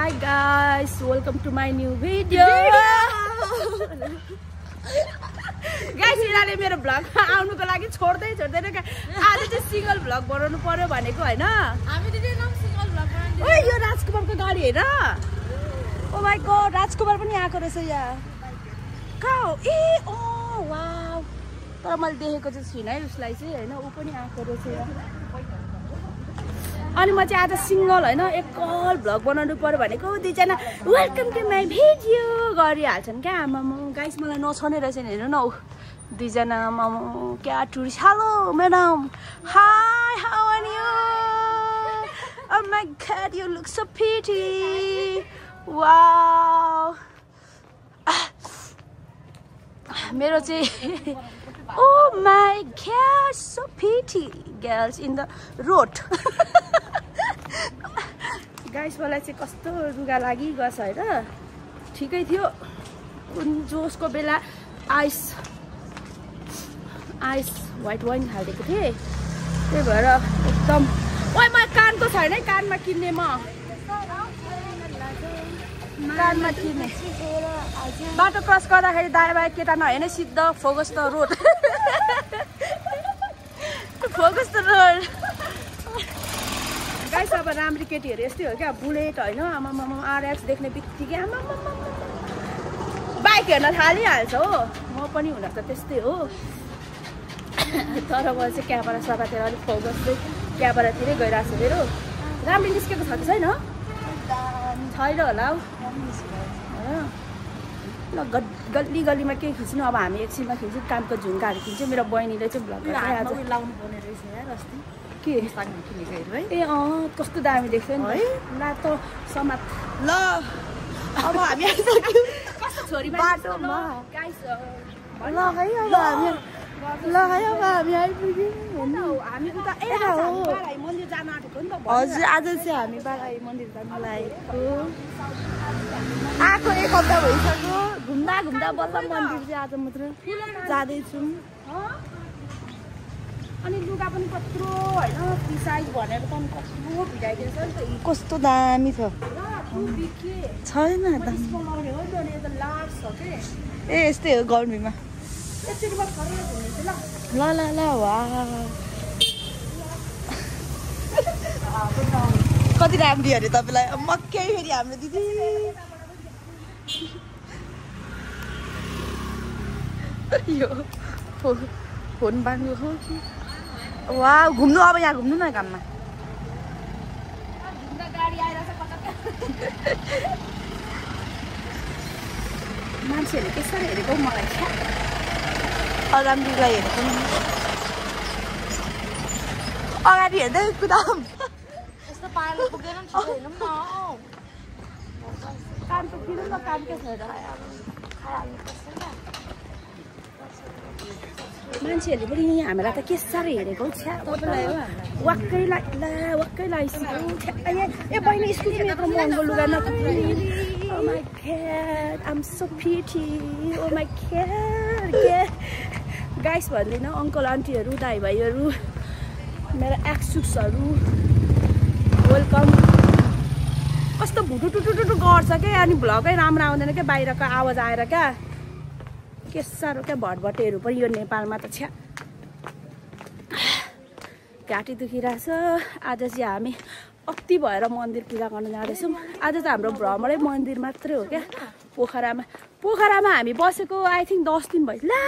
Hi guys, welcome to my new video. Guys, यिनीहरूले मेरो भ्लगमा आउनुको लागि छोड्दैन के आज चाहिँ सिंगल भ्लग बनाउनु पर्यो भनेको हैन हामी दिदी नाम सिंगल भ्लग बनाउँदै ओइ यो राजकुमारको गाडी हेर ओ माय गॉड राजकुमार पनि आएको रहेछ यहाँ कहाँ हो ए ओ वाउ तर मैले देखेको चाहिँ छैन है उसलाई चाहिँ हैन उ पनि आएको रहेछ यहाँ अनि म चाहिँ आज सिंगल हैन एकल भ्लग बनाउनु पर्यो भनेको दुईजना वेलकम टु माई भिडियो गरिहाल्छन् क्या आमामा गाइस मलाई नछने रहेछ नि हेर्नु न उ दुईजना मामु क्या tourist hello madam hi how are you Oh my god, you look so pretty. Wow. मेरो चाहिँ Oh my god, so pretty girls in the road. Guys, मलाई चाहिँ कस्तो रुगा लागिगछ हैन ठिकै थियो कुन जोसको बेला आइस व्हाइट वाइन हालेको थिए त्यही भएर एकदम ओइ म कानको छैन है कानमा किन्ने म कानमा किन्ने बाटो क्रस गर्दाखेरि दायाँ बायाँ केटा नहेर्ने सिधा focus the road focus the road guys अब राम्री केटीहरू यस्तै हो क्या बुलेट हैन आमामामा आरएक्स देख्ने बित्तिकै आमामामा बाइक हेर्न थालिहाल्छ हो म पनि हुन त त्यस्तै हो तर म चाहिँ क्यामेरा सरातिर अलिक फोकस चाहिँ क्यामेरातिरै गइरहेको छ मेरो राम्रो निस्केको छ कि छैन छैन होला ल गल्ली गल्लीमा के खिच्नु अब हामी एकछिनमा खिच्छु कामको झुम्काहरू खिच्छु मेरो बहिनीले चाहिँ भ्लग आज लाउनु पर्ने रहेछ यार अस्ति के किनेको हेर्नु है ए कस्तो दामी देख्छ नि है ल त समात ल अब हामी आइसक्यौँ कस्तो छोरी बाटोमा गाइस ल है अब हामी हामी आइपुग्यौँ हामी उता बाराई मन्दिर जान आँटेको नि त हजुर आज चाहिँ हामी बाराई मन्दिर जानु लागेको आएको एक हप्ता भइसक्यो घुम्दा घुम्दा बल्ल मन्दिर चाहिँ आज मात्र जाँदैछौँ अनि लुगा पनि कत्रो होइन फ्री साइज भनेर त कत्रो भिडाइदिएछ नि त कस्तो दामी छ छैन ए यस्तै हो गर्मीमा ल ल ल वा कति राम्री अरे तपाईँलाई मक्कै फेरि हाम्रो दिदी यो फोन बाँध्नु हो कि वा घुम्नु अब यहाँ घुम्नु न काममा मान्छेहरूले त्यसरी हेरेको मलाई राम्रीलाई हेरेको अगाडि हेर्दै कुदाम यस्तो पाराले पुग्दैन हेर्नु न काम त किन न काम के छैन मान्छेहरूले पनि हामीलाई त के साह्रो हेरेको छ्या तपाईँलाई वाक्कै लगाइसक्यो ए बहिनी स्कुटी यत्रो महँगो लुगा नकिन्नु Oh my god, I'm so pretty. Oh my god. Guys भन्दैन अङ्कल आन्टीहरू दाइ भाइहरू मेरो एक्सुक्सहरू वेलकम कस्तो भुटु टुटु गर्छ क्या अनि भ्लगै राम्रो आउँदैन क्या बाहिरको आवाज आएर क्या के साह्रो क्या भटभटेहरू पनि यो नेपालमा त छ्या घाँटी दुखिरहेछ आज चाहिँ हामी अति भएर मन्दिर पूजा गर्न जाँदैछौँ आज त हाम्रो भ्रमरै मन्दिर मात्रै हो क्या पोखरामा हामी बसेको आई थिङ्क 10 दिन भयो ला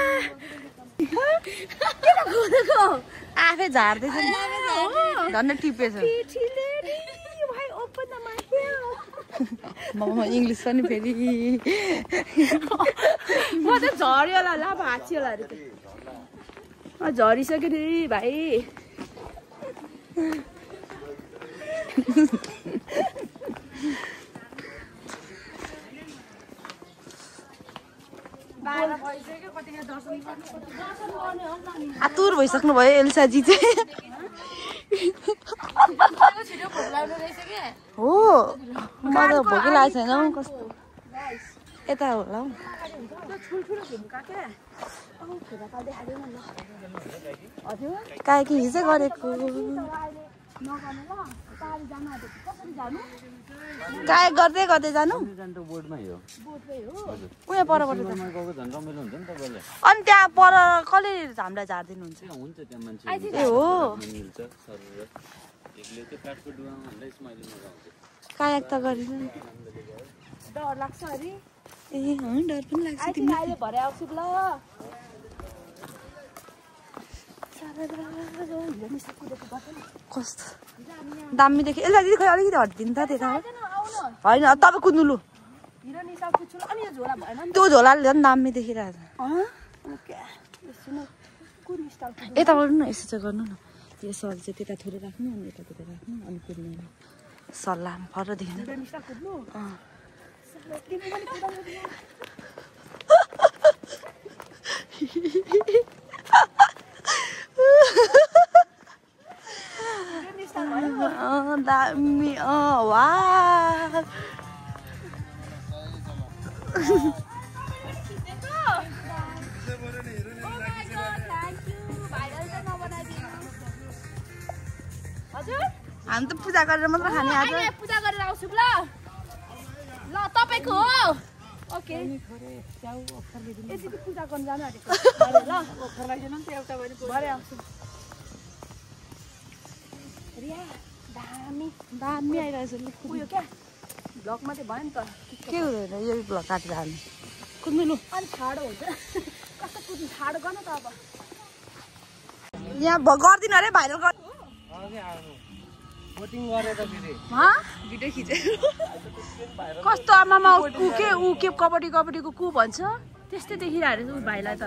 आफै झार्दैछ धन्न टिपेछ म इङ्ग्लिस पनि फेरि म त झर्यो होला ला भाँच्यो होला अरे झरिसक्यो नि भाइ आतुर भइसक्नु भयो एल्साजी चाहिँ हो म त भोकै लागेको छैन कस्तो यता होला काकी हिजो गरेको नगर्नु ल टाढी जानु आँटेको कसरी जानु काया गर्दै गर्दै जानु बोर्डमै हो बोटमै हो उयो परबाट त गएको झन् रमाइलो हुन्छ नि तपाईँलाई अनि त्यहाँ पर कसले हामीलाई झारिदिनुहुन्छ हुन्छ त्यहाँ मान्छे ए हो मिल्छ शरीर एकले त्यो काठको डुवामा हामीलाई स्माइलिङ लगाउँछ काया त गरिनु डर लाग्छ अरे ए होइन डर पनि लाग्छ तिमी अहिले भरे आउँछु ल कस्तो दामी देख्यो यसलाई दिदी खै अलिकति हटिदिनु त त्यता होइन तपाईँ कुद्नु लु त्यो झोलाले झन् दामी देखिरहेको छ यता गर्नु न यसो चाहिँ गर्नु न यो सर चाहिँ त्यता थोरै राख्नु अनि यतातिर राख्नु अनि कुद्नु सल्लाह फरक देखिनु दामी वा हामी त पूजा गरेर मात्र खाने आज पूजा गरेर आउँछु ल ल तपाईको हो ओके यसरी पूजा गर्न जानु आँटेको ल ओखरलाई दिनु नि त एउटा भरे आउँछु रिया दामी दामी आइरहेछ उयो क्या भ्लग मात्रै भयो नि त के हुँदैन यो भ्लग काटेर हाल्नु कुद्नु लु अनि ठाडो हुन्छ कस्तो कुद्नु ठाडो गर्नु त अब यहाँ गर्दिन अरे भाइरल गर भिडियो खिचे कस्तो आमामा ऊ के कबड्डीको कु भन्छ त्यस्तै देखिरहेको ऊ भाइलाई त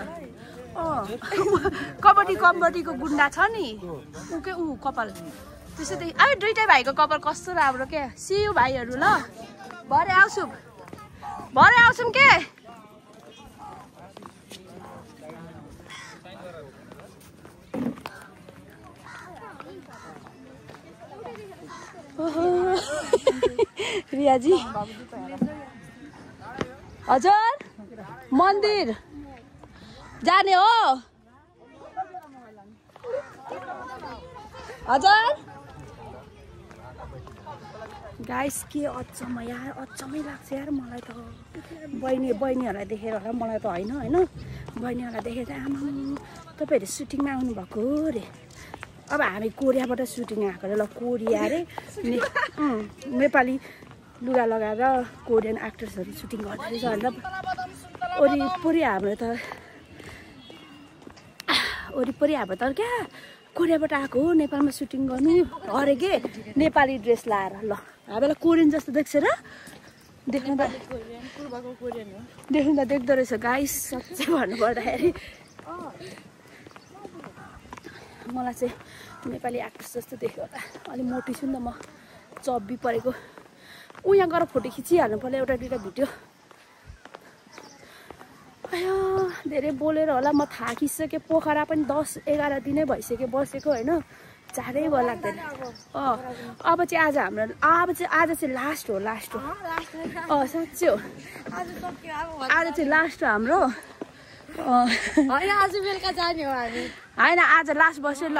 कबड्डीको गुन्डा छ नि ऊ के ऊ कपाल त्यस्तै देखि अब दुइटै भाइको कपाल कस्तो राम्रो क्या सियु भाइहरू ल भरे आउँछौँ के रियाजी हजुर मन्दिर जाने हो हजुर गाइस के अचम्म यार अचम्मै लाग्छ यार मलाई त बहिनीहरूलाई देखेर होला मलाई त होइन बहिनीहरूलाई देखेर आमा तपाईँहरू सुटिङमा आउनुभएको अरे अब हामी कोरियाबाट सुटिङ आएको अरे ल कोरिया अरे नेपाली लुगा लगाएर कोरियन एक्टर्सहरू सुटिङ गर्दो रहेछ होइन वरिपरि हाम्रो त क्या कोरियाबाट आएको हो नेपालमा सुटिङ गर्नु अरे के नेपाली ड्रेस लाएर ल हामीलाई कोरियन जस्तो देख्छ र देख्नु त देख्दो रहेछ गाइस साँच्चै भन्नुपर्दाखेरि मलाई चाहिँ नेपाली एक्ट्रेस जस्तो देख्यो होला अलिक मोटी छु नि त म चब्बी परेको ऊ यहाँ गएर फोटो खिचिहाल्नु पर्यो एउटा दुइटा भिडियो आयो धेरै बोलेर होला म थाकिसकेँ पोखरा पनि 10-11 दिनै भइसक्यो बसेको होइन चाँडै भयो लाग्दैन अब चाहिँ आज चाहिँ लास्ट हो साँच्चै हो आज चाहिँ लास्ट हो हाम्रो आज बेलुका जाने हो हामी होइन आज लास्ट बस्यो ल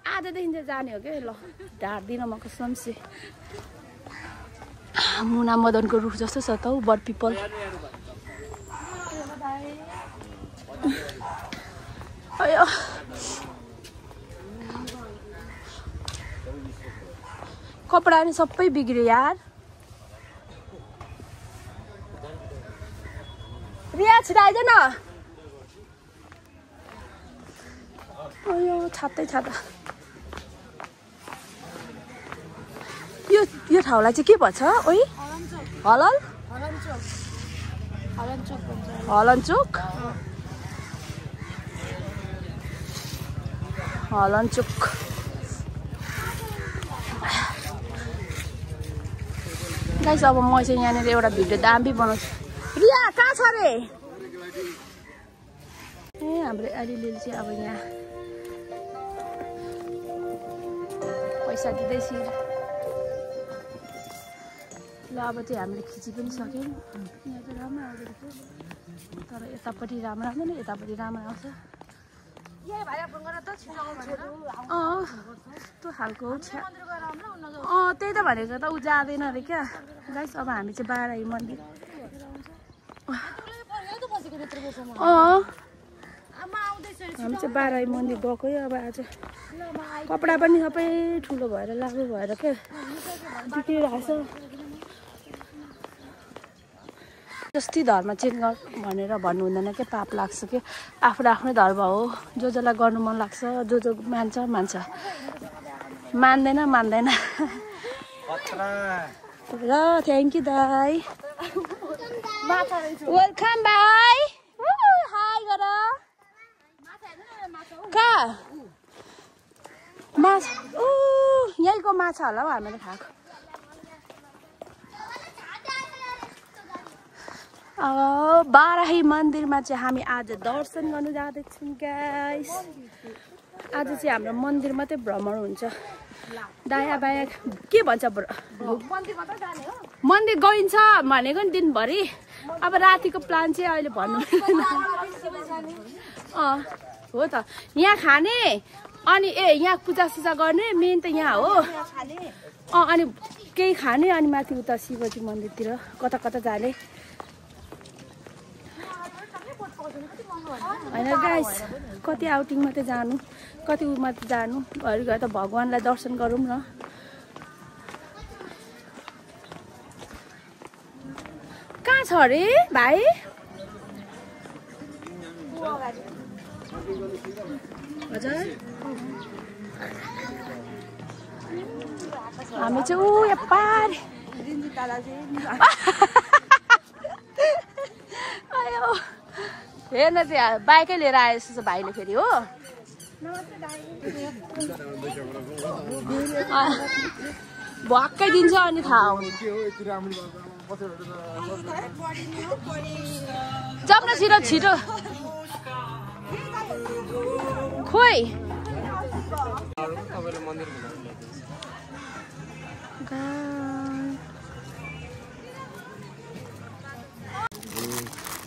आजदेखि चाहिँ जाने हो कि ल ढाड्दिनँ म कसम से मुना मदनको रुख जस्तो छ त हौ बर्ड पिपल अयो कपडा नि सबै बिग्रियो यार रिया छिराइदे न अयो छात्तै छाता यो ठाउँलाई चाहिँ के भन्छ ओइ हलनचोक गाइस अब म चाहिँ यहाँनिर एउटा भिडियो दामी बनाउँछु रिया कहाँ छ रे हाम्रो अलिअलि चाहिँ अब यहाँ पैसा दिँदैछ ल अब चाहिँ हामीले खिची पनि सक्यौँ यहाँ चाहिँ राम्रो आउँदो रहेछ तर यतापट्टि राम्रो आउँदैन यतापट्टि राम्रो आउँछ त्यो खालको त्यही त भनेको त ऊ जाँदैन अरे क्या गाइस। अब हामी चाहिँ बाराही मन्दिर हामी चाहिँ बाराही मन्दिर गएको अब आज कपडा पनि सबै ठुलो भएर लाग्नु भएर क्या बिग्रिरहेको छ। जस्तै धर्म चेन्ज गर भनेर भन्नु हुँदैन क्या पाप लाग्छ कि आफ्नो आफ्नै धर्म हो जो जसलाई गर्नु मन लाग्छ जो मान्छ मान्छ मान्दैन मान्दैन ल थ्याङ्क यू दाई वेलकम बाई हाई गर कहाँ माछा यहीँको माछा होला हौ हामीले खाएको। बाराही मन्दिरमा चाहिँ हामी आज दर्शन गर्नु जाँदैछौँ गाइस। आज चाहिँ हाम्रो मन्दिर मात्रै भ्रमण हुन्छ दायाँ बायाँ के भन्छ मन्दिर गइन्छ भनेको नि दिनभरि। अब रातिको प्लान चाहिँ अहिले भन्नु हो त यहाँ खाने अनि यहाँ पूजासुजा गर्ने मेन त यहाँ हो अनि केही खाने अनि माथि उता शिवजी मन्दिरतिर कता कता जाने होइन गाइस। कति आउटिङ मात्रै जानु कति ऊ मात्रै जानु घरि गएर त भगवान्लाई दर्शन गरौँ न। कहाँ छ अरे भाइ हजुर हामी चाहिँ ऊ पार आयो हेर्न चाहिँ बाइकै लिएर आए जस्तो भाइले फेरि हो भक्कै दिन्छ अनि थाहा आउने जप्न छिटो छिटो खोइ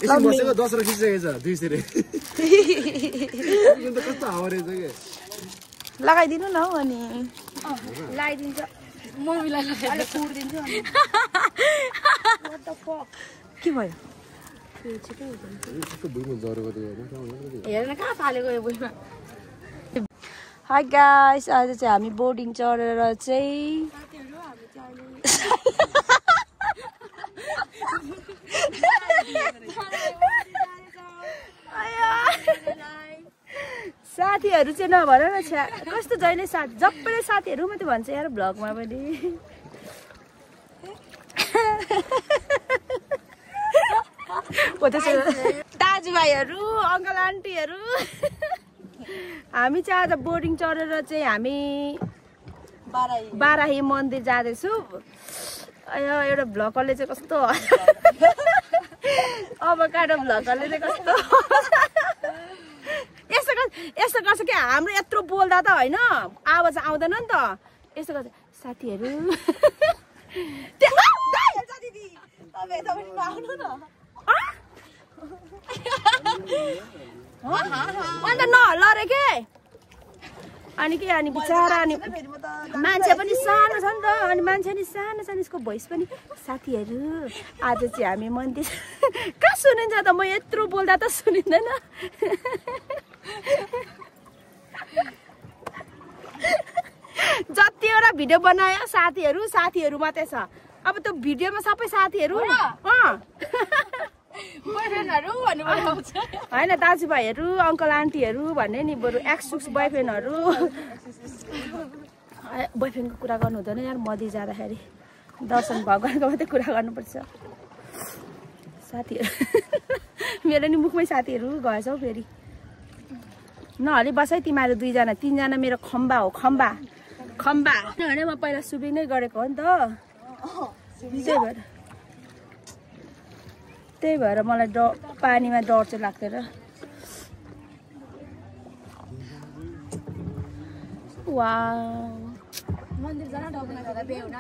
दसरा खिचिसकेको छ 200 रे कस्तो हावा रहेछ के लगाइदिनु न हौ अनि लगाइदिन्छ म मिलाइदिन्छु पुर्दिन्छु अनि व्हाट द फक के भयो हेर्न कहाँ फालेको यो बुइमा। हाई गाइस आज चाहिँ हामी बोर्डिङ चढेर चाहिँ साथीहरू चाहिँ नभन न छ्या कस्तो जहिले साथी जप्पै साथीहरू मात्रै भन्छ यार भ्लगमा पनि दाजुभाइहरू अङ्कल आन्टीहरू हामी चाहिँ आज बोर्डिङ चढेर चाहिँ हामी बाराही मन्दिर जाँदैछौँ। एउटा भ्लगरले चाहिँ कस्तो अब काँडो भ्लगरले चाहिँ कस्तो यस्तो गर्छ कि हाम्रो यत्रो बोल्दा त होइन आवाज आउँदैन नि त यस्तो गर्छ साथीहरू अन्त नहल्ला रे के अनि के अनि बिचरा अनि मान्छे पनि सानो छ नि त अनि मान्छे पनि सानो छ नि यसको भोइस पनि साथीहरू आज चाहिँ हामी मन्दिर कहाँ सुनिन्छ त म यत्रो बोल्दा त सुनिँदैन। जतिवटा भिडियो बनायो साथीहरू मात्रै छ अब त्यो भिडियोमा सबै साथीहरू होइन दाजुभाइहरू अङ्कल आन्टीहरू भन्ने नि बरु एक्सुक्स बोयफ्रेन्डहरू बोयफ्रेन्डको कुरा गर्नु हुँदैन यार मन्दिर जाँदाखेरि दर्शन भगवान्को मात्रै कुरा गर्नुपर्छ। साथीहरू मेरो नि मुखमै साथीहरू गएछौ फेरि नहली बस है तिमीहरू दुईजना तीनजना मेरो खम्बा हो खम्बा किनभने म पहिला सुबिङ नै गरेको हो नि त त्यही भएर मलाई पानीमा डर चाहिँ लाग्दैन।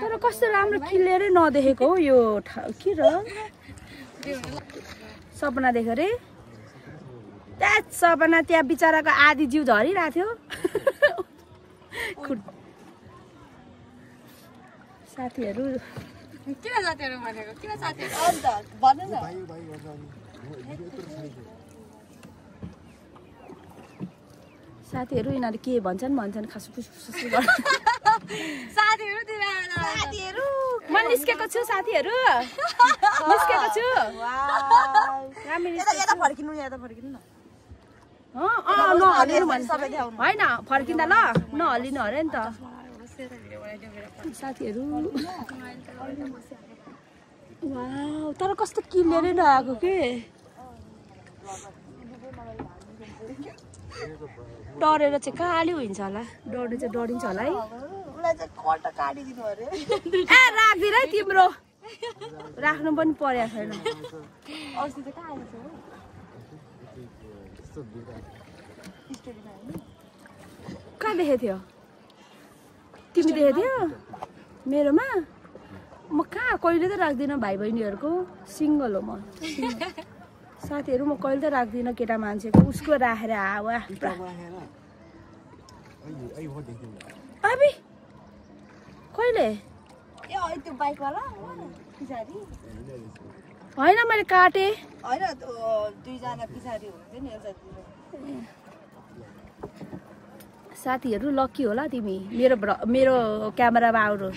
तर कस्तो राम्रो क्लियरै नदेखेको हो यो के र सपना देख्यो रे सपना त्यहाँ बिचराको आधी जिउ झरिरहेको थियो साथीहरू किन साथीहरू भनेको किन साथीहरू अन्त भन्नु न साथीहरू यिनीहरू के भन्छन् खसफुस साथीहरू म निस्केको छु साथीहरू निस्केको छु यता फर्किनु न नहलिनु होइन फर्किँदा ल नहलिनु अरे नि त साथीहरू वाउ तर कस्तो किलेरै नआएको के डरेर चाहिँ काली हुन्छ होला डढ्नु चाहिँ डढिन्छ होला है ए राख्दिन है तिम्रो राख्नु पनि परेको छैन कहाँ देखेको थियो तिमी देखेको थियो मेरोमा म कहाँ कहिले त राख्दिनँ भाइ बहिनीहरूको सिङ्गल हो म साथीहरू म कहिले त राख्दिनँ केटा मान्छेको उसको राखेर हावा अबि कहिले होइन मैले काटेँ होइन दुईजना पछाडि हुन्थ्यो नि साथीहरू लक्की होला तिमी मेरो क्यामेरामा आउनु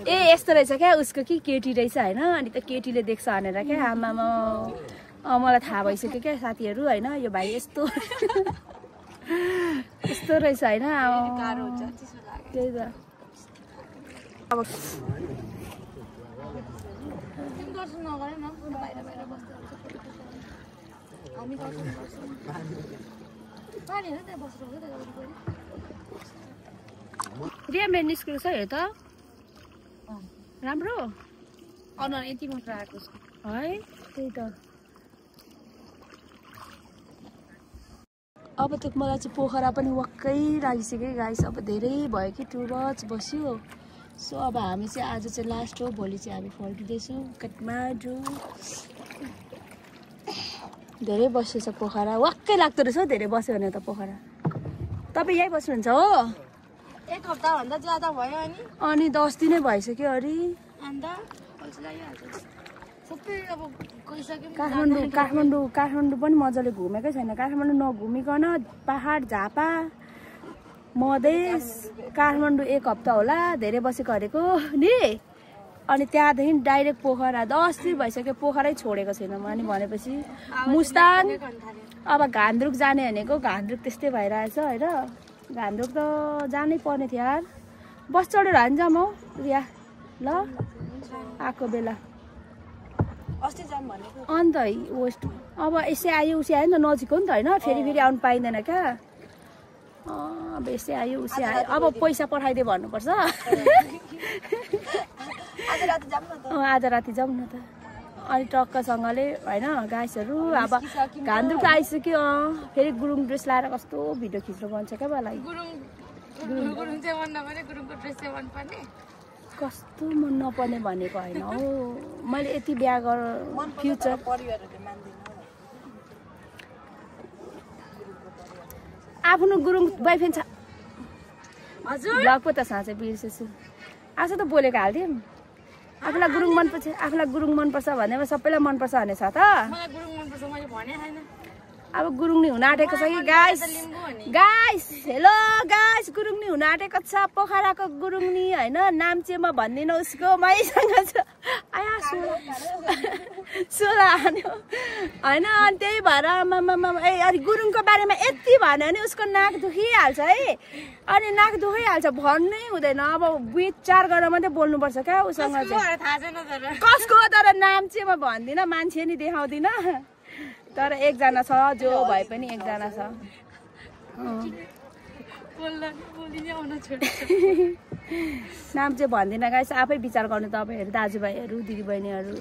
ए यस्तो रहेछ क्या उसको कि केटी रहेछ होइन अनि त केटीले देख्छ भनेर क्या आमामा मलाई थाहा भइसक्यो क्या साथीहरू होइन यो भाइ यस्तो यस्तो रहेछ होइन त्यही त अब रियामे निस्केको छ हेर त राम्रो यति मात्र आएको छ है त्यही त अब त मलाई चाहिँ पोखरा पनि वाक्कै लागिसक्यो गाइस अब धेरै भयो कि 2 बज बस्यो सो अब हामी चाहिँ आज चाहिँ लास्ट हो भोलि चाहिँ हामी फर्किँदैछौँ काठमाडौँ धेरै बसेछ पोखरा वाक्कै लाग्दो रहेछ हौ धेरै बस्यो भने त पोखरा तपाईँ यहीँ बस्नुहुन्छ हो 1 हप्ताभन्दा ज्यादा भयो अनि 10 दिनै भइसक्यो अरे अन्त सबै अब काठमाडौँ पनि मजाले घुमेकै छैन काठमाडौँ नघुमिकन पहाड झापा मधेस काठमाडौँ 1 हप्ता होला धेरै बसेको हरेको नि अनि त्यहाँदेखि डाइरेक्ट पोखरा 10 दिन भइसक्यो पोखरै छोडेको छैन म अनि भनेपछि मुस्ताङ अब घान्द्रुक जाने भनेको घान्द्रुक त्यस्तै भइरहेछ होइन घान्द्रुक त जानै पर्ने थियो यार बस चढेर हान्छ म रिया ल आएको बेला अन्त वेस्ट अब यसै आयो उसै आयो नि त नजिक हो नि त होइन फेरि आउनु पाइँदैन क्या अब यसै आयो उसै आयो अब पैसा पठाइदियो भन्नुपर्छ आज राति जाउँ न त अनि टक्कसँगले होइन गाइसहरू अब घान्द्रुक आइसक्यो फेरि गुरुङ ड्रेस लाएर कस्तो भिडियो खिच्नु मन छ क्या मलाई कस्तो मन नपर्ने भनेको होइन हौ मैले यति बिहा गर फ्युचर आफ्नो गुरुङ बोयफ्रेन्ड छ हजुर ब्लग पो त साँच्चै बिर्सेछु आज त बोलेको हाल्थ्यौँ आफूलाई गुरुङ मनपर्छ भनेमा सबैलाई मनपर्छ भने छ त अब गुरुङ नि हुन आँटेको छ कि गाइस हेलो गाइस गुरुङ नि हुन आँटेको छ पोखराको गुरुङ नि होइन नाम्चेमा भन्दिनँ उसको मैसँग छ आया सोला हान्यो होइन अनि त्यही भएर अनि गुरुङको बारेमा यति भन्यो भने उसको नाक दुखिहाल्छ है अनि नाक दुखिहाल्छ भन्नै हुँदैन अब विचार गरेर मात्रै बोल्नुपर्छ क्या उसँग चाहिँ कसको तर नाम्चेमा भन्दिनँ मान्छे नि देखाउँदिनँ तर एकजना छ जो भए पनि एकजना छ नाम चाहिँ भन्दिनँ गाइस आफै विचार गर्नु तपाईँहरू दाजुभाइहरू दिदीबहिनीहरू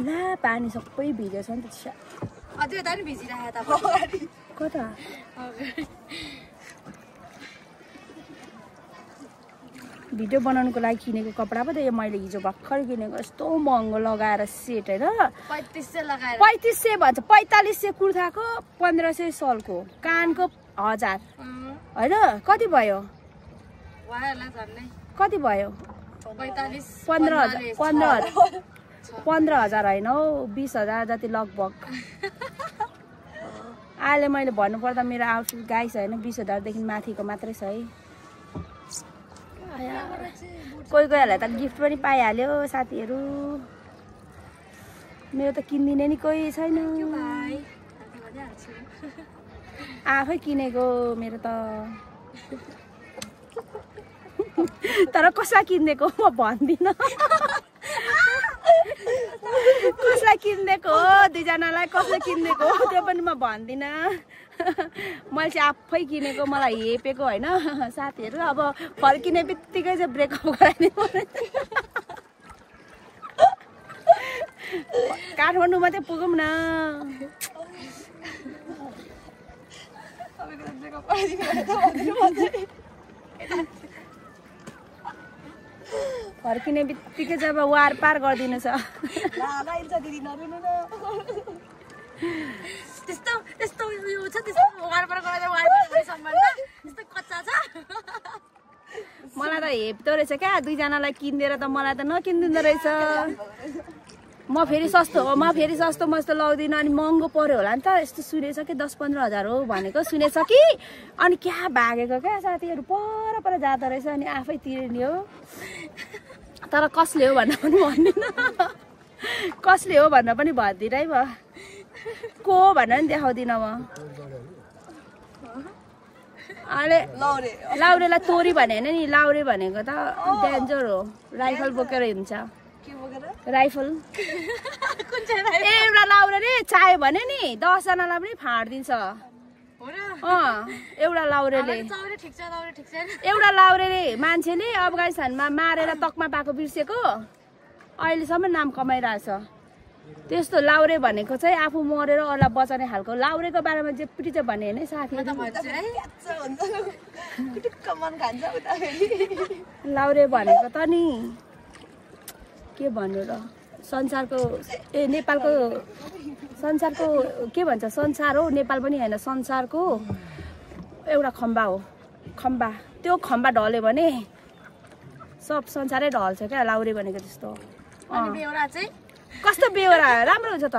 ला पानी सबै भिजेछ नि त कता भिडियो बनाउनुको लागि किनेको कपडा पो त यो मैले हिजो भर्खर किनेको यस्तो महँगो लगाएर सेट होइन 3500 भन्छ 4500 कुर्ताको 1500 सलको कानको 1000 होइन कति भयो कति भयो 15,000 होइन हौ 20,000 जति लगभग अहिले मैले भन्नुपर्दा मेरो आउटफिट गाइस होइन 20,000 देखि माथिको मात्रै छ है कोही कोहीहरूलाई त गिफ्ट पनि पाइहाल्यो साथीहरू मेरो त किन्दिने नि कोही छैन आफै किनेको मेरो त तर कसलाई किनिदिएको म भन्दिनँ कसलाई किनिदिएको हो दुईजनालाई कसलाई किनिदिएको हो त्यो पनि म भन्दिनँ मैले चाहिँ आफै किनेको मलाई हेपेको होइन साथीहरू अब फर्किने बित्तिकै चाहिँ ब्रेकअप गराइदिनु काठमाडौँमा चाहिँ पुगौँ न फर्किने बित्तिकै जब वार पार गरिदिनु छ त्यस्तो त्यस्तो उयो छ त्यस्तो वारपार गरेर वारपार सम्बन्ध त्यस्तो कच्चा छ मलाई त हेप्दो रहेछ क्या दुईजनालाई किनिदिएर त मलाई त नकिनिदिँदो रहेछ म फेरि सस्तो मस्तो लाउँदिनँ अनि महँगो पर्यो होला नि त यस्तो सुनेछ कि 10-15 हजार हो भनेको सुनेछ कि अनि क्या भागेको क्या साथीहरू पर जाँदो रहेछ अनि आफै तिर्ने हो तर कसले हो भन्न पनि भन्दिनँ कसले हो भन्न पनि भन्दिनँ है म को भनेर नि देखाउँदिनँ म अहिले लाउरेलाई तोरी भने होइन नि लाउरे भनेको त डेन्जर हो राइफल बोकेर हिँड्छ राइफल एउटा लाउरे रे चाह्यो भने नि 10 जनालाई पनि फाड्दिन्छ एउटा लाउरेले एउटा लाउरेले मान्छेले अफगानिस्तानमा मारेर तकमा पाएको बिर्सेको अहिलेसम्म नाम कमाइरहेछ त्यस्तो लाउरे भनेको चाहिँ आफू मरेर अरूलाई बचाउने खालको लाउरेको बारेमा जे पिटी चाहिँ भने होइन साथीहरू लाउरे भनेको त नि के भन्नु र संसारको नेपालको संसारको के भन्छ संसार हो नेपाल पनि होइन संसारको एउटा खम्बा हो खम्बा त्यो खम्बा ढल्यो भने सब संसारै ढल्छ क्या लाउरे भनेको त्यस्तो कस्तो बेहोरा राम्रो हुन्छ त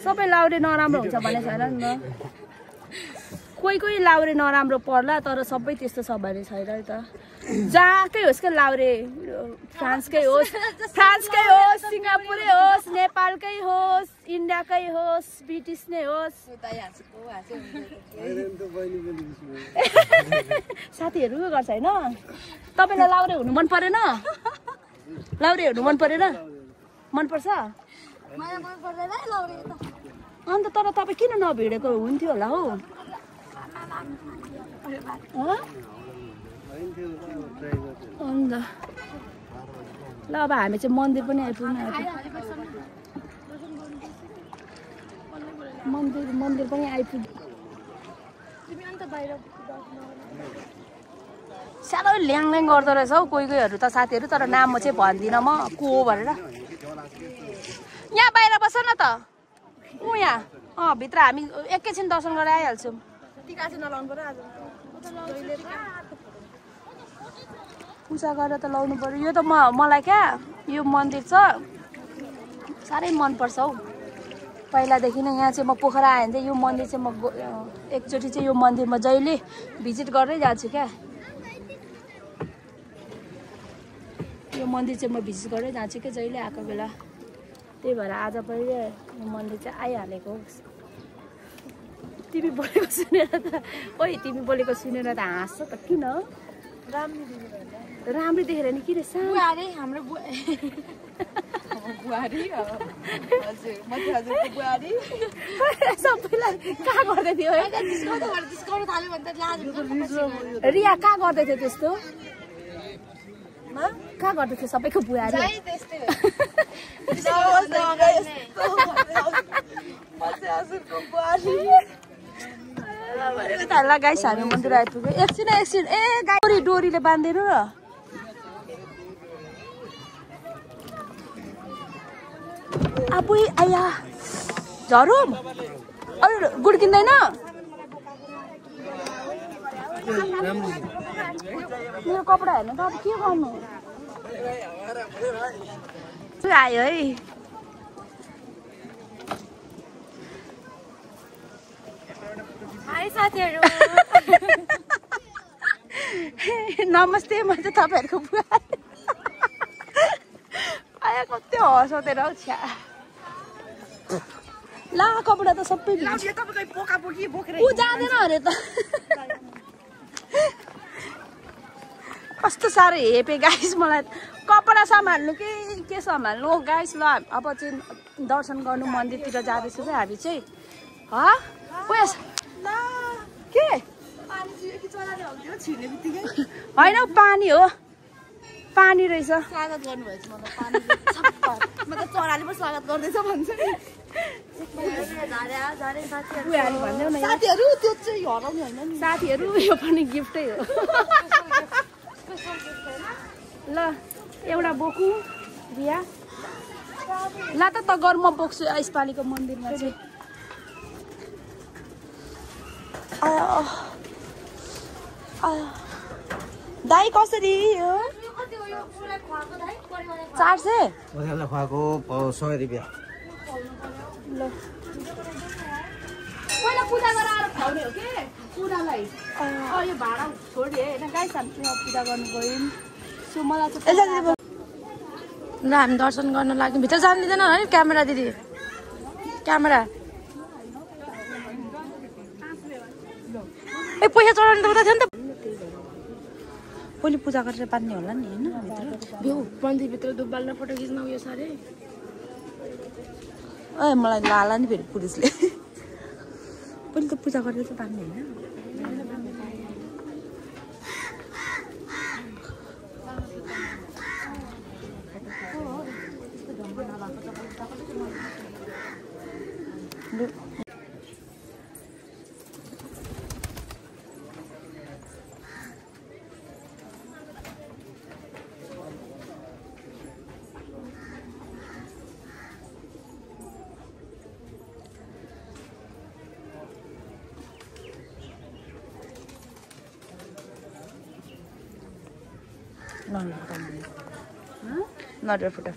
सबै लाउरे नराम्रो हुन्छ भने छैन नि त कोही लाउरे नराम्रो पर्ला तर सबै त्यस्तो छ भने छैन नि त जहाँकै होस् क्या लाउरे फ्रान्सकै होस् सिङ्गापुरै होस् नेपालकै होस् इन्डियाकै होस् ब्रिटिस नै होस् साथीहरू गर्छ होइन तपाईँलाई लाउरे हुनु मन परेन लाउरे हेर्नु मन परेन मनपर्छ अन्त तर तपाईँ किन नभिडेको हुन्थ्यो होला हौ अन्त ल अब हामी चाहिँ मन्दिर पनि आइपुग्नु मन्दिर पनि आइपुग्यो साह्रो ल्याङल्याङ गर्दो रहेछ हौ कोहीहरू त साथीहरू तर नाम म चाहिँ भन्दिनँ म को हो भनेर यहाँ बाहिर बस न त यहाँ भित्र हामी एकैछिन दर्शन गरेर आइहाल्छौँ पूजा गरेर त लाउनु पर्यो यो त मलाई क्या यो मन्दिर छ साह्रै मनपर्छ हौ पहिलादेखि नै यहाँ चाहिँ म पोखरा आएँ भने चाहिँ यो मन्दिर चाहिँ म एकचोटि चाहिँ यो मन्दिर म जहिले भिजिट गर्दै जान्छु क्या यो मन्दिर चाहिँ म भिजिट गर्दै जान्छु क्या जहिले आएको बेला त्यही भएर आज पनि यो मन्दिर चाहिँ आइहालेको तिमी बोलेको सुनेर त ओइ तिमी बोलेको सुनेर त हाँस्छ त किन राम्रो देखेर नि किन हाम्रो सबैलाई कहाँ गर्दै थियो रिया कहाँ गर्दै थियो त्यस्तो कहाँ गर्दै थियो सबैको बुहारी ल गाइस हामी मन्दिर आइपुग्यो एकछिन ए गाई डोरीले बाँधेर आपुई आया झरो गुड्किँदैन मेरो कपडा हेर्नु त अब के गर्नु आयो है हाई साथीहरु नमस्ते म चाहिँ तपाईहरुको बुवा आया कति हँसाउँदै रह छ्या ला कपडा त सबै ऊ जाँदैन अरे त कस्तो साह्रो हेपे गाइस मलाई कपडा सम्हाल्नु के सम्हाल्नु गाइस ल अब चाहिँ दर्शन गर्नु मन्दिरतिर जाँदैछु है हामी चाहिँ के होइन पानी हो पानी रहेछ स्वागत गर्नुभएछ मलाई पानी म त चराले पनि स्वागत गर्दैछ भन्छ नि साथीहरु त्यो चाहिँ हराउने होइन नि साथीहरु यो पनि गिफ्टै हो ल एउटा बोकु रिया ल त गर म बोक्छु यसपालिको मन्दिरमा चाहिँ दाइ कसरी हो 400 ओथेला खुवाको 100 रुपैयाँ ल पहिला पूजा गरेर खुवाउने हो के पूजालाई यो भाडा छोडी है हैन गाइस हामी पूजा गर्नु गयौं सो मलाई चाहिँ ल हामी दर्शन गर्न लाग्यौं भित्र जान दिदैन है क्यामेरा दिदी क्यामेरा ए पैसा चढाउनु त थियो नि त पहिले पूजा गरेर पानी होला नि हैन भित्र भ्यू मन्दिर भित्र दुब्बाल्न फोटो खिच्न उयो सारे ए मलाई लाला नि फेरि पुलिसले पहिले त पूजा गरेर चाहिँ पानी हैन नडर फुटा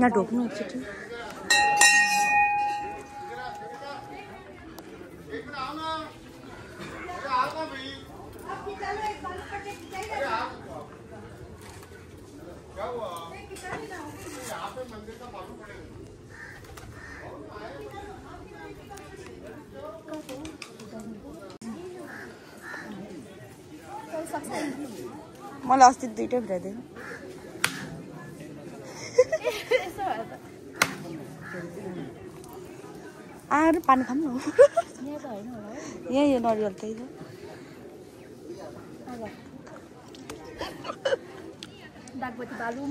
ना ढोक्नु एकचोटि मलाई अस्ति दुईटै भिराइदियो आएर पानी खाऊँ न यहाँ यो नरिवल त्यही छ दागबत्ती बालौँ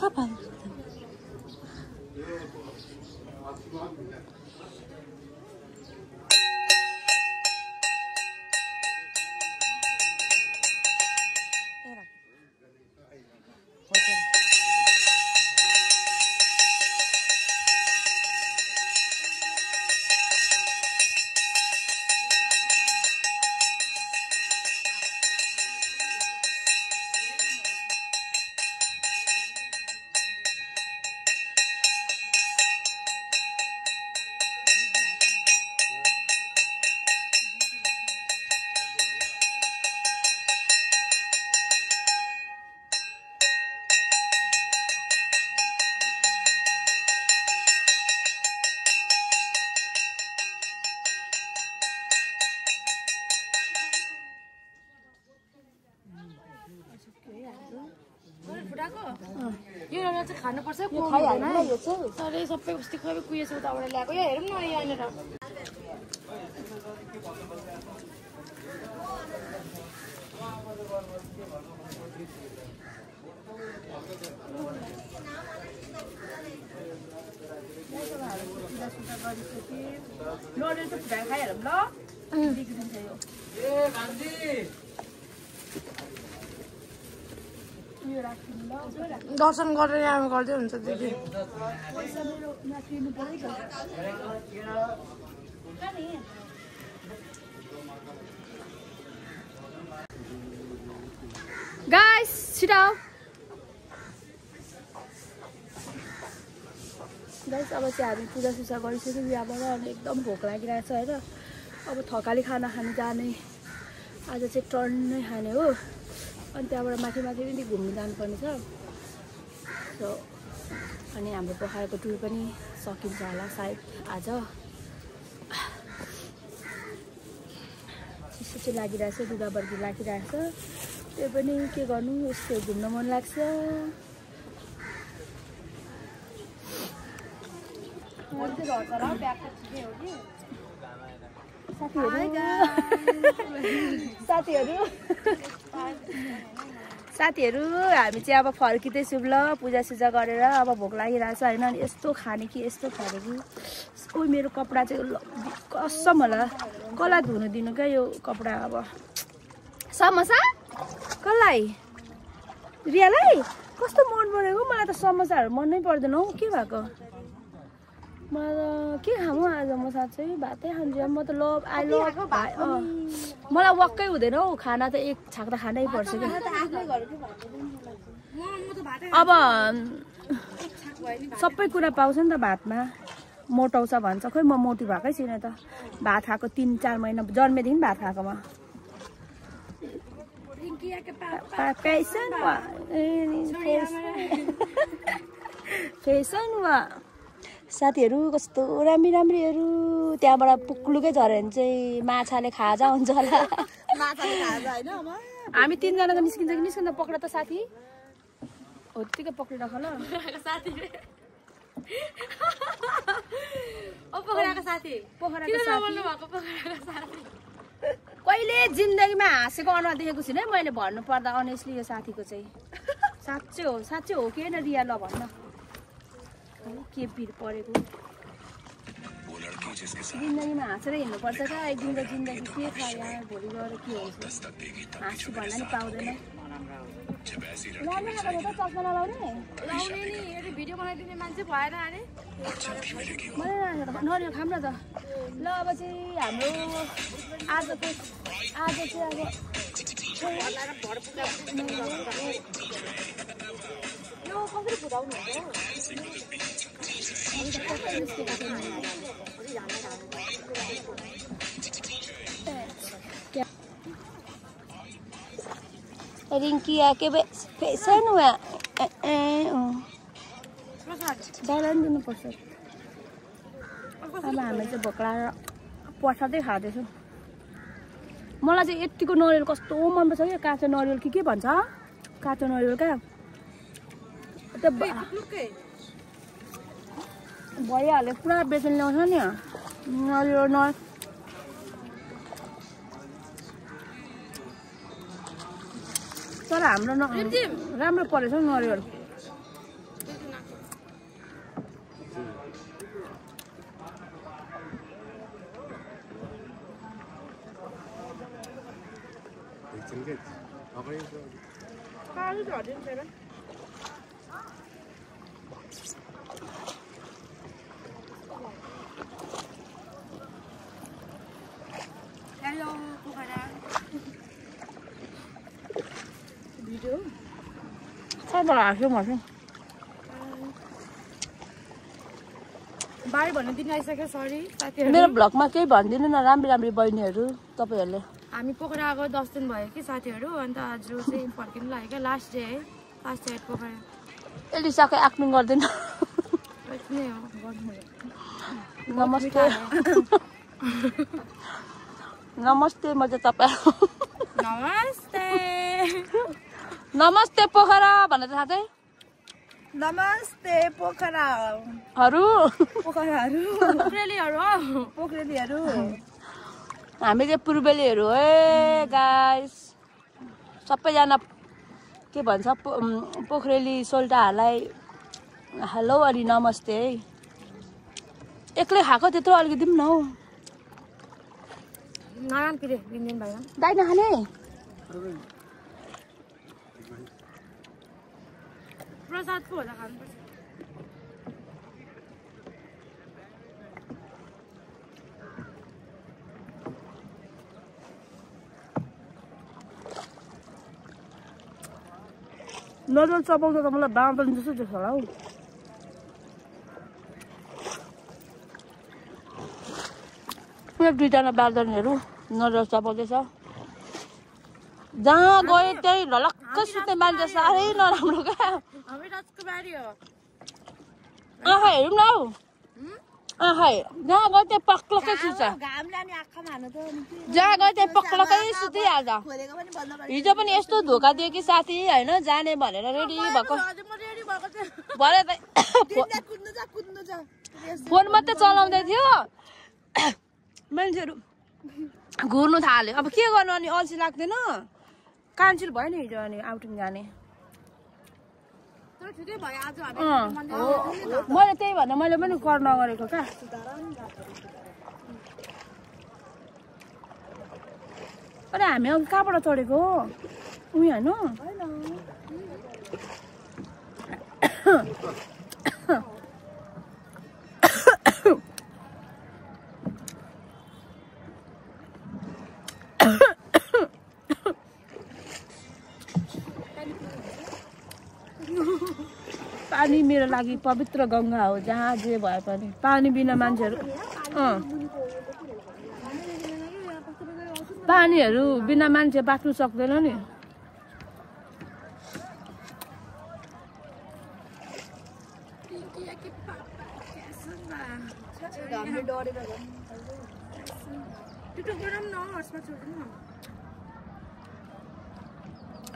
kapan? यहाँ चाहिँ खानुपर्छ खाइहाल्नु यो चाहिँ सर सबै कस्तो खै कुहिएछ उताबाट ल्याएको यहाँ हेरौँ न यहाँनिर नरिवल चाहिँ फुटाएर खाइहालौँ ल बिग्रिन्छ यो दर्शन गरेर हामी गर्दै हुन्छ दिदी गाइस छिटाउ गाइस अब चाहिँ हामी पूजासुजा गरिसक्यौँ यहाँबाट अनि एकदम भोक लागिरहेको छ होइन अब थकाली खाना खानु जाने आज चाहिँ टर्न नै खाने हो अनि त्यहाँबाट माथि माथि पनि घुम्नु जानुपर्ने छ सो अनि हाम्रो पोखराको टुर पनि सकिन्छ होला सायद आज चिसो चाहिँ लागिरहेछ दुधाबर्गी लागिरहेछ त्यो पनि के गर्नु यस्तो घुम्न मन लाग्छ साथीहरू हामी चाहिँ अब फर्किँदैछौँ ल पूजासुजा गरेर अब भोक लागिरहेछ होइन अनि यस्तो खाने कि यस्तो खाने कि ओ मेरो कपडा चाहिँ कसम होला कसलाई धुनु दिनु क्या यो कपडा अब समोसा कसलाई रियालाई कस्तो मन परेको मलाई त समोसाहरू मनै पर्दैन हौ के भएको मलाई के खाऊँ आज म साँच्चै भातै खान्छु म त लभ आई लभ मलाई वाक्कै हुँदैन हौ खाना त एक छाक त खानै पर्छ कि अब सबै कुरा पाउँछ नि त भातमा मोटाउँछ भन्छ खोइ म मोटी भएकै छैन त भात खाएको 3-4 महिना जन्मेदेखि भात खाएको म फेसन वा साथीहरू कस्तो राम्री राम्रीहरू त्यहाँबाट पुक्लुकै झऱ्यो भने चाहिँ माछाले खाजा हुन्छ होला माछाले खाजा हैन हामी 3 जना त निस्किन्छ कि निस्किन्छ पक्रा त साथी हो त्यतिकै पक्रिराख ल साथी ओ पोखराको साथी पोखराको साथी भएको पोखराको साथी कहिले जिन्दगीमा हाँसेको अनुहार देखेको छुइनँ मैले भन्नु पर्दा अनेस्टली यो साथीको चाहिँ साँच्चै हो कि होइन रिया ल भन्न के पिर परेको जिन्दगीमा हाँसेर हिँड्नुपर्छ क्या एक दिन त जिन्दगी के छ यार भोलि गएर के हुन्छ हाँस्छु भन्न नि पाउँदैन चस्मा नलाउने नि भिडियो बनाइदिने मान्छे भएन अरे नरिवल खाऊँ न त ल अब चाहिँ हाम्रो आज चाहिँ अब यो कसरी फुटाउनु रिंकी आके फेसन हुआ दाइलाई पनि दिनुपर्छ अब हामी चाहिँ भोक लागेर पठाउँदै खाँदैछौँ मलाई चाहिँ यतिको नरिवल कस्तो मनपर्छ क्या काँचो नरिवल के भन्छ काँचो नरिवल क्या भइहाल्यो पुरा बेच्न ल्याउँछ नि नरिवल तर हाम्रो राम्रो परेछ नरिवल हेलो पोखरा भिडियो कहाँबाट हाँस्यो म चाहिँ बारी भन्नु दिन आइसक्यो सरी साथीहरु मेरो भ्लगमा केही भनिदिनु न राम्री बहिनीहरू तपाईहरुले हामी पोखरा आएको 10 दिन भयो कि साथीहरु अनि त आज चाहिँ फर्किनु लाग्यो क्या लास्ट डे है लास्ट डे पोखरा एलिसाको एक्टिङ गर्दैन नै हो गर्नु नमस्ते नमस्ते म चाहिँ तपाईँ नमस्ते नमस्ते पोखरा भनेर थाहा चाहिँ नमस्ते पोखराहरू पोखरेलीहरू हामी चाहिँ पूर्वेलीहरू है गाइस सबैजना के भन्छ पोखरेली सोल्टाहरूलाई हेलो अनि नमस्ते है एक्लै खाएको त्यत्रो अलिकति पनि न हौ दाइ नखाने प्रसादको होला खानुपर्छ नजर चपाउँदा त मलाई बाँदर जस्तो देख्छ होला हौ एक दुईजना बाँदरहरू नजर चपाउँदैछ जहाँ गयो त्यही ढलक्क सुत्ने मान्छे साह्रै नराम्रो क्या आँखा हेरौँ न हौ आँखा जहाँ गयो त्यही पक्लकै सुत्छ जहाँ गयो त्यही पक्लकै सुतिहाल्छ हिजो पनि यस्तो धोका दियो कि साथी होइन जाने भनेर रेडी भएको भरे त फोन मात्रै चलाउँदै थियो मान्छेहरू घुर्नु थाल्यो अब के गर्नु अनि अल्छी लाग्दैन कान्छिल भयो नि हिजो अनि आउटिङ जाने मैले त्यही भनेर मैले पनि कर नगरेको क्या अरे हामी अघि कहाँबाट चढेको उयो होइन पानी मेरो लागि पवित्र गङ्गा हो जहाँ जे भए पनि पानी बिना मान्छेहरू पानीहरू बिना मान्छे बाँच्नु सक्दैन नि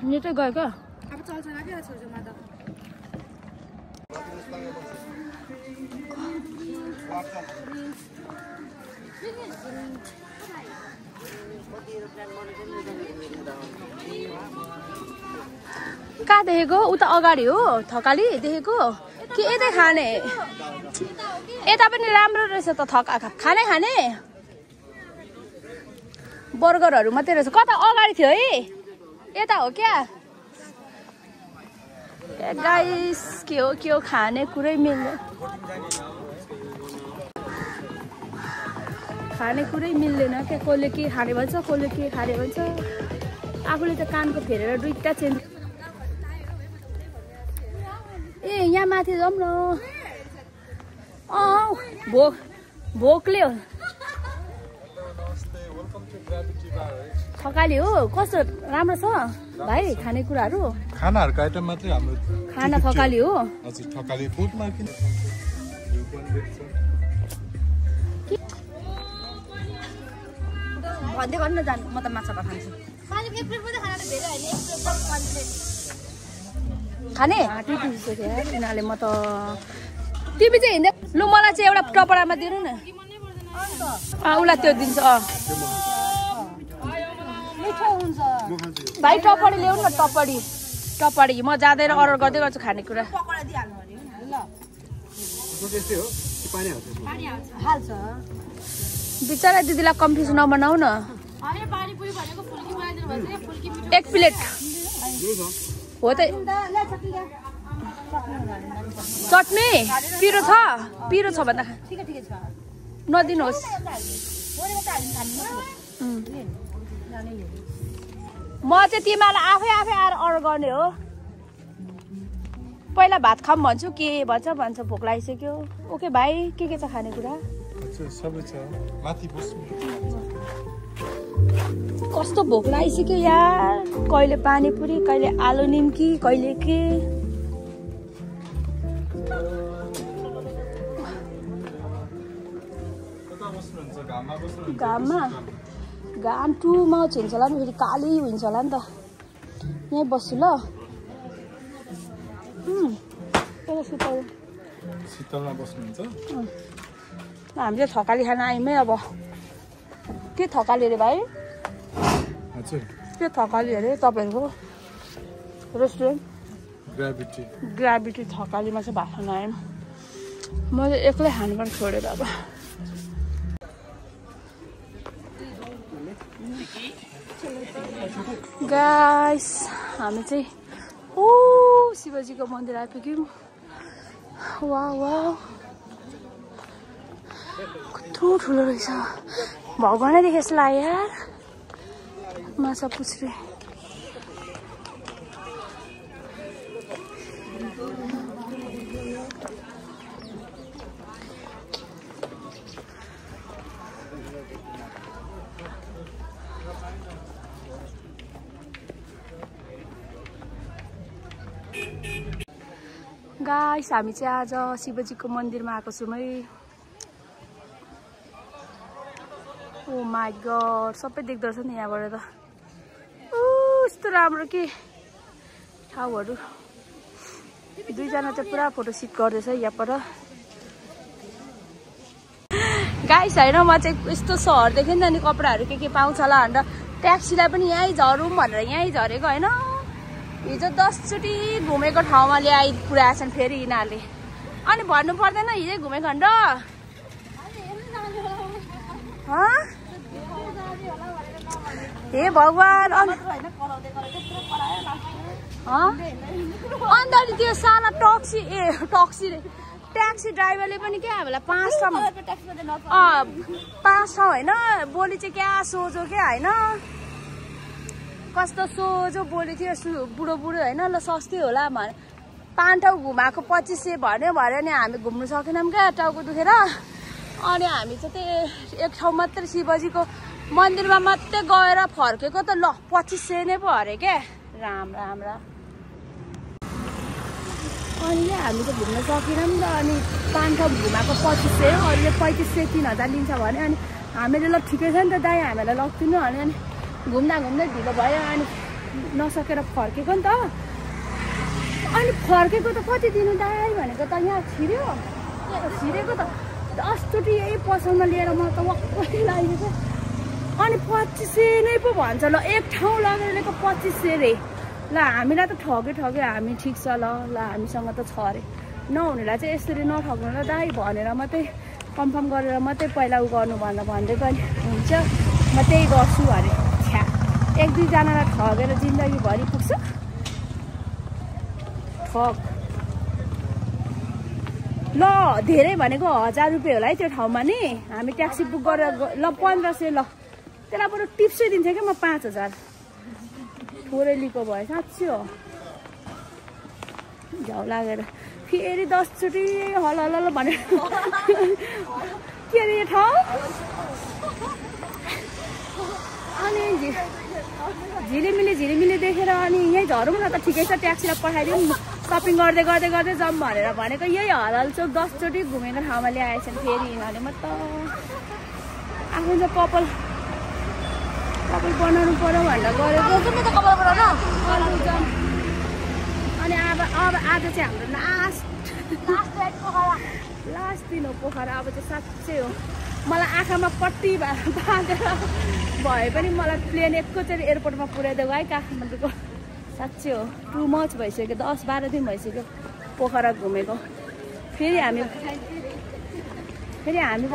नेटै गयो क्या कहाँ देखेको उता अगाडि हो थकाली देखेको कि यतै खाने यता पनि राम्रो रहेछ त खाने बर्गरहरू मात्रै रहेछ कता अगाडि थियो है यता हो क्या गाइस के हो खाने कुरै मिल्दैन क्या कसले के खाने भन्छ कसले के खाने भन्छ आफूले त कानको फेरेर दुईटा चेन्ज ए यहाँ माथि जाउँ न भोकले हो थकाली हो कस्तो राम्रो छ भाइ खानेकुराहरू खानाहरूको आइटम मात्रै हाम्रो खाना थकाली हो हजुर थकाली फुडमा किन भन्दै गर्नु न जानु म त माछा भात खान्छु खाने यिनीहरूले म त टिभी चाहिँ हिँड्दै लु मलाई चाहिँ एउटा टपरामा दिनु न उसलाई त्यो दिन्छ भाइ टपडी ल्याउनु न टपडी म जाँदैन अर्डर गर्दै गर्छु खानेकुरा बिचरा दिदीलाई कन्फ्युज नबनाऊ न एक प्लेट हो त चटनी पिरो छ भन्दा नदिनुहोस् म चाहिँ तिमीलाई आफै आएर अर्डर गर्ने हो पहिला भात खाऊँ भन्छु के भन्छ भोक लागिसक्यो ओके भाइ के छ खानेकुरा कस्तो भोक लागिसक्यो यार कहिले पानीपुरी कहिले आलु निम्की कहिले के घाम टु माउच हुन्छ होला नि फेरि काली हुन्छ होला नि त यहीँ बस्छु ल हो सुतौ शीतलमा बस्नुहुन्छ हामी चाहिँ थकाली खान आयौँ है अब के थकाली अरे भाइ हजुर के थकाली अरे तपाईँहरूको रेस्टुरेन्ट ग्राभिटी थकालीमा चाहिँ भात खान आयौँ म चाहिँ एक्लै खानुपर्ने छोडेर अब गाइस हामी चाहिँ ओ शिवजीको मन्दिर आइपुग्यौँ वाह वाह कत्रो ठुलो रहेछ भगवानै देखे जस्तो लाग्यो यार माछा पुछ्रे गाइस हामी चाहिँ आज शिवजीको मन्दिरमा आएको छौँ है ओ माई गड सबै देख्दो रहेछ नि यहाँबाट त यस्तो राम्रो के ठाउँहरू दुईजना चाहिँ पुरा फोटोसुट गर्दैछ यहाँबाट गाइस होइन म चाहिँ यस्तो सहर देखेँ नि त नि कपडाहरू के पाउँछ होला भनेर ट्याक्सीलाई पनि यहीँ झरौँ भनेर यहीँ झरेको होइन हिजो 10 चोटि घुमेको ठाउँमा ल्याइ पुऱ्याएछन् फेरि यिनीहरूले अनि भन्नु पर्दैन हिजै घुमेको अन्त हे भगवान् अन्त त्यो सानो ट्याक्सी ड्राइभरले पनि क्या हामीलाई 5 ठाउँ होइन बोली चाहिँ क्या सोझो क्या होइन कस्तो सोझो बोली थियो बुढो होइन ल सस्तै होला भने 5 ठाउँ घुमाएको 2500 भन्यो नि हामी घुम्नु सकेनौँ क्या टाउको दुखेर अनि हामी चाहिँ त्यही एक ठाउँ मात्रै शिवजीको मन्दिरमा मात्रै गएर फर्केको त ल 2500 नै पो अरे क्या राम अनि हामी चाहिँ घुम्न सकेनौँ नि त अनि 5 ठाउँ घुमाएको 2500 हो अरूले 3500 3000 लिन्छ भने अनि हामीले ल ठिकै छ नि त दाइ हामीलाई लग्दिनु भने अनि घुम्दा ढिलो भयो अनि नसकेर फर्केको नि त अनि फर्केको त कति दिनु दाइ भनेको त यहाँ छिरेको त 10 चोटि यही पसलमा लिएर म त वाक्कै लागेको अनि 2500 नै पो भन्छ ल एक ठाउँ लगेर लिएको 2500 रे ल हामीलाई त ठग्यो हामी ठिक छ ल हामीसँग त छ अरे नहुनेलाई चाहिँ यसरी नठग्नु ल दाइ भनेर मात्रै कन्फर्म गरेर मात्रै पहिला उ गर्नु भन्दै पनि हुन्छ म त्यही गर्छु अरे एक दुईजनालाई ठगेर जिन्दगीभरि पुग्छ ठग ल धेरै भनेको 1000 रुपियाँ होला है त्यो ठाउँमा नि हामी ट्याक्सी बुक गरेर ल 1500 ल त्यसलाई बरु टिप्सै दिन्थेँ क्या म 5000 थोरै लिएको भयो साँच्ची हो झ्याउ लागेर फेरि 10 चोटि हल भनेर के अरे यो ठाउँ अनि झिलिमिली देखेर अनि यहीँ झरौँ न त ठिकै छ ट्याक्सीलाई पठाइदिउँ सपिङ गर्दै जाऊँ भनेर भनेको यही हलाल चोक 10 चोटि घुमेको ठाउँमा ल्याएछन् फेरि यिनीहरूले म त आफ्नो चाहिँ कपाल बनाउनु पर्यो भनेर गरेको अनि अब आज चाहिँ हाम्रो लास्ट दिन हो पोखरा अब चाहिँ साँच्चै हो मलाई आँखामा पट्टी बाँधेर भए पनि मलाई प्लेन एकैचोटि एयरपोर्टमा पुऱ्याइदिएको है काठमाडौँको साँच्चै हो टु मच भइसक्यो 10-12 दिन भइसक्यो पोखरा घुमेको फेरि हामी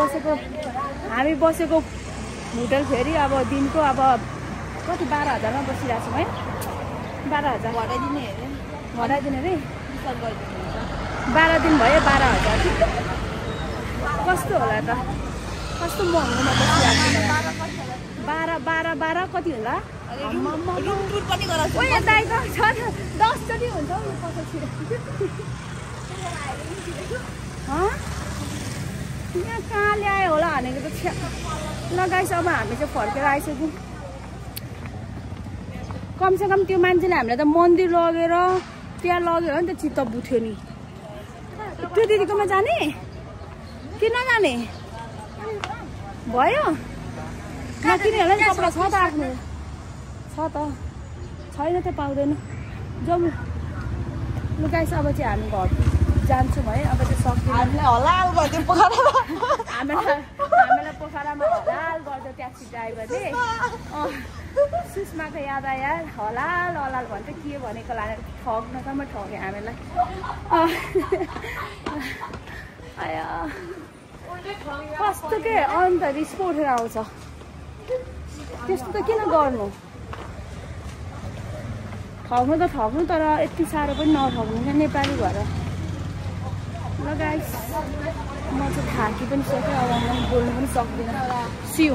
बसेको होटल फेरि अब दिनको अब कति 12,000 मा बसिरहेको छौँ है 12,000 घटाइदिने रे 12 दिन भयो 12,000 कस्तो होला त कस्तो महँगोमा बसिरहेको 12 कति होला दाइ त छ 10 चोटि हुन्छ हौ पछाडि यहाँ कहाँ ल्यायो होला भनेको त लगाइस अब हामी चाहिँ फर्केर आइसक्यौँ कमसेकम त्यो मान्छेले हामीलाई त मन्दिर लगेर त्यहाँ लगेर नि त चित्त बुझ्यो नि त्यो दिदीकोमा जाने कि नजाने भयो नकिने होला नि कपडा छ त आफ्नो छ त छैन त पाउँदैन जाउँ लु गाइस अब चाहिँ हामी घर जान्छु है अब त्यो सक्दिनँ हलाल गरिदियो पोखरामा हामीलाई पोखरामा हलाल गर्दा ट्याक्सी ड्राइभरले सुषमाको याद आयो यार हलाल हलाल भन्छ के भनेको लागेर ठग्नसम्म ठग्यो हामीलाई आया कस्तो के अन्त रिस पो उठेर आउँछ त्यस्तो त किन गर्नु ठग्नु त ठग्नु तर यति साह्रो पनि नठग्नु क्या नेपाली भएर ल गाइस म चाहिँ थाकी पनि सक्यो अब म बोल्नु पनि सक्दिनँ सिउ